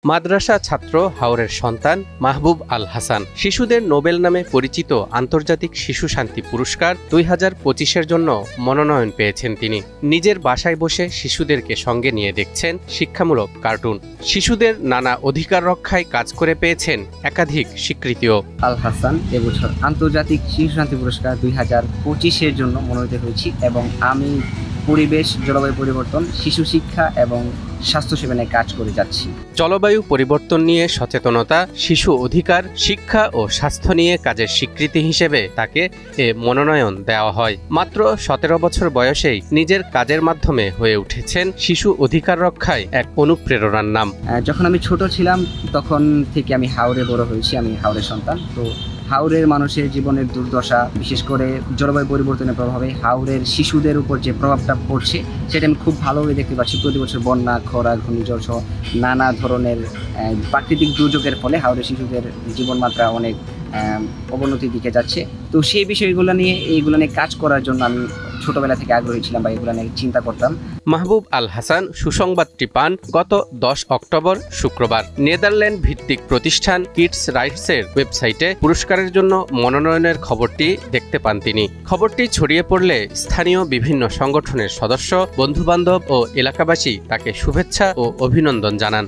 মাদ্রাসা ছাত্র হাওরের সন্তান মাহবুব আল হাসান শিশুদের নোবেল নামে পরিচিত আন্তর্জাতিক শিশু শান্তি পুরস্কার 2025-এর জন্য মনোনয়ন পেয়েছেন তিনি। নিজের বাসায় বসে শিশুদেরকে সঙ্গে নিয়ে দেখছেন শিক্ষামূলক কার্টুন। শিশুদের নানা অধিকার রক্ষায় কাজ করে পেয়েছেন একাধিক স্বীকৃতিও। আল হাসান এবছর আন্তর্জাতিক শিশু শান্তি পুরস্কার 2025-এর জন্য মনোনীত হয়েছি এবং আমি পরিবেশ, জলবায়ু পরিবর্তন, শিশু শিক্ষা এবং স্বাস্থ্যসেবা নিয়ে কাজ করে যাচ্ছি। জলবায়ু পরিবর্তন নিয়ে সচেতনতা, শিশু অধিকার, শিক্ষা ও স্বাস্থ্য নিয়ে কাজের স্বীকৃতি হিসেবে তাকে এ মনোনয়ন দেওয়া হয়। মাত্র 17 বছর বয়সেই নিজের কাজের মাধ্যমে হয়ে উঠেছেন শিশু অধিকার রক্ষায় এক অনুপ্রেরণার নাম। যখন আমি ছোট ছিলাম তখন থেকে আমি হাওরে বড় হয়েছি। আমি হাওরের সন্তান। তো হাওরের মানুষের জীবনের দুর্দশা, বিশেষ করে জলবায়ু পরিবর্তনের প্রভাবে হাওরের শিশুদের উপর যে প্রভাবটা পড়ছে সেটা আমি খুব ভালোভাবে দেখতে পাচ্ছি। প্রতি বছর বন্যা, খরা, ঘূর্ণিঝড় সহ নানা ধরনের প্রাকৃতিক দুর্যোগের ফলে হাওরের শিশুদের জীবনমাত্রা অনেক অবনতির দিকে যাচ্ছে। তো সেই বিষয়গুলো নিয়ে কাজ করার জন্য আমি ছোটবেলা থেকে আগ্রহী ছিলাম বা এগুলো নিয়ে চিন্তা করতাম। মাহবুব আল হাসান সুসংবাদটি পান গত 10 অক্টোবর শুক্রবার। নেদারল্যান্ড ভিত্তিক প্রতিষ্ঠান কিডস রাইটসের ওয়েবসাইটে পুরস্কারের জন্য মনোনয়নের খবরটি দেখতে পান তিনি। খবরটি ছড়িয়ে পড়লে স্থানীয় বিভিন্ন সংগঠনের সদস্য, বন্ধুবান্ধব ও এলাকাবাসী তাকে শুভেচ্ছা ও অভিনন্দন জানান।